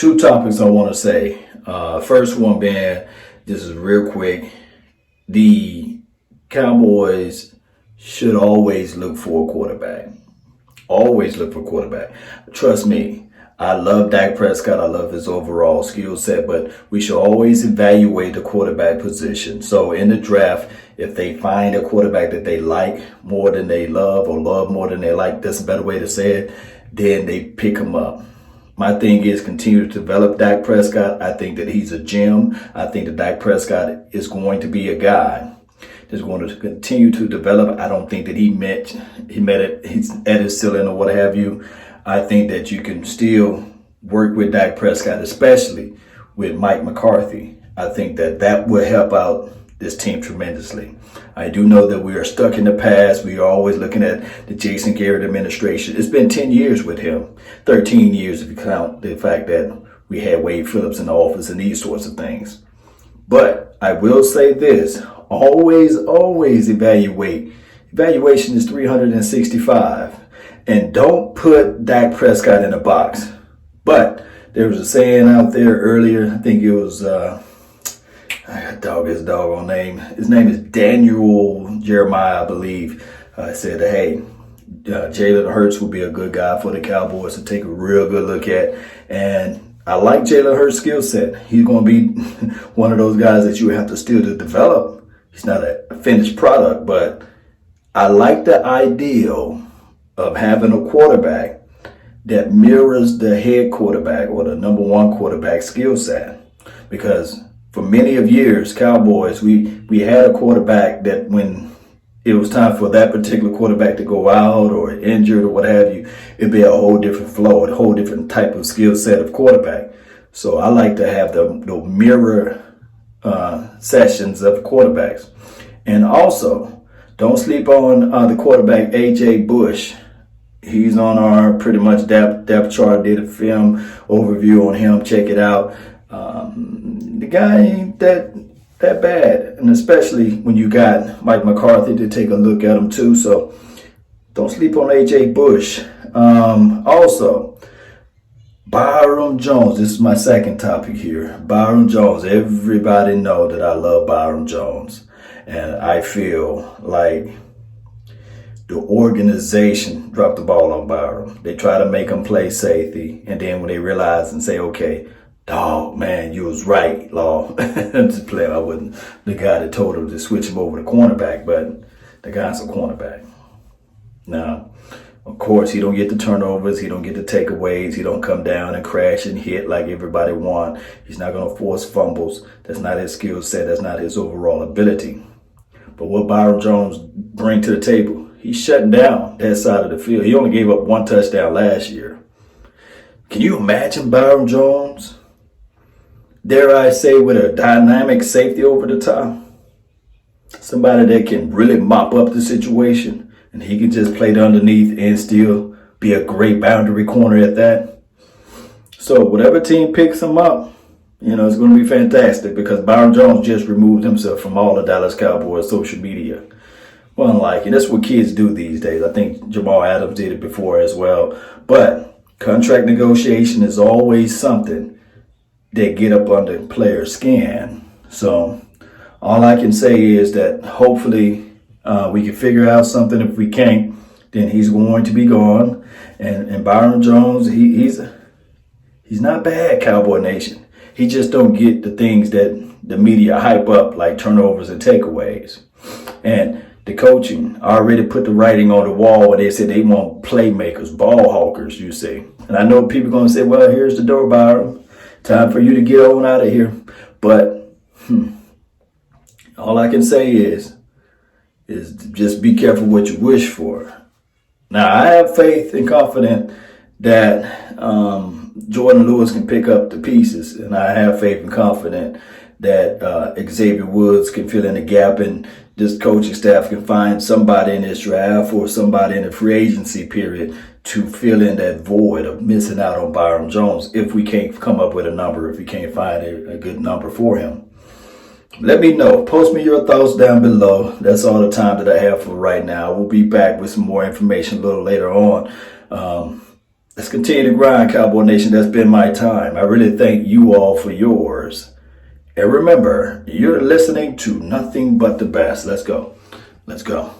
Two topics I want to say. First one being, this is real quick. The Cowboys should always look for a quarterback. Always look for a quarterback. Trust me, I love Dak Prescott. I love his overall skill set, but we should always evaluate the quarterback position. So in the draft, if they find a quarterback that they like more than they love or love more than they like, that's a better way to say it, then they pick him up. My thing is continue to develop Dak Prescott. I think that he's a gem. I think that Dak Prescott is going to be a guy that's going to continue to develop. I don't think that he's at his ceiling or what have you. I think that you can still work with Dak Prescott, especially with Mike McCarthy. I think that that will help out this team tremendously. I do know that we are stuck in the past. We are always looking at the Jason Garrett administration. It's been 10 years with him, 13 years if you count the fact that we had Wade Phillips in the office and these sorts of things. But I will say this, always evaluate. Evaluation is 365. And don't put Dak Prescott in a box. But there was a saying out there earlier, I think it was, I got his doggone name. His name is Daniel Jeremiah, I believe. Said, hey, Jalen Hurts will be a good guy for the Cowboys to take a real good look at. And I like Jalen Hurts' skill set. He's going to be one of those guys that you have to still to develop. He's not a finished product, but I like the ideal of having a quarterback that mirrors the head quarterback or the number one quarterback skill set. Because for many of years, Cowboys, we had a quarterback that when it was time for that particular quarterback to go out or injured or what have you, it'd be a whole different flow, a whole different type of skill set of quarterback. So I like to have the mirror sessions of quarterbacks. And also, don't sleep on the quarterback, A.J. Bush. He's on our pretty much depth chart. Did a film overview on him. Check it out. The guy ain't that bad. And especially when you got Mike McCarthy to take a look at him too. So don't sleep on A.J. Bush. Also, Byron Jones. This is my second topic here. Byron Jones. Everybody know that I love Byron Jones. And I feel like the organization dropped the ball on Byron. They try to make him play safety. And then when they realize and say, okay, dog, man, you was right, Law. Just play. I wasn't the guy that told him to switch him over to cornerback, but the guy's a cornerback. Now, of course, he don't get the turnovers. He don't get the takeaways. He don't come down and crash and hit like everybody want. He's not going to force fumbles. That's not his skill set. That's not his overall ability. But what Byron Jones bring to the table, he's shutting down that side of the field. He only gave up one touchdown last year. Can you imagine Byron Jones, dare I say, with a dynamic safety over the top? Somebody that can really mop up the situation, and he can just play the underneath and still be a great boundary corner at that. So whatever team picks him up, it's going to be fantastic because Byron Jones just removed himself from all the Dallas Cowboys social media. Well, that's what kids do these days. I think Jamal Adams did it before as well. But contract negotiation is always something that get up under players' skin. So all I can say is that hopefully we can figure out something. If we can't, then he's going to be gone. And Byron Jones, he's not bad, Cowboy Nation. He just don't get the things that the media hype up, like turnovers and takeaways. And the coaching already put the writing on the wall where they said they want playmakers, ball hawkers, you see. And I know people are going to say, well, here's the door, Byron. Time for you to get on out of here. But all I can say is just be careful what you wish for. Now, I have faith and confidence that Jordan Lewis can pick up the pieces, and I have faith and confidence that Xavier Woods can fill in the gap, and this coaching staff can find somebody in this draft or somebody in the free agency period to fill in that void of missing out on Byron Jones if we can't come up with a number, if we can't find a good number for him. Let me know. Post me your thoughts down below. That's all the time that I have for right now. We'll be back with some more information a little later on. Let's continue to grind, Cowboy Nation. That's been my time. I really thank you all for yours. And remember, you're listening to nothing but the best. Let's go. Let's go.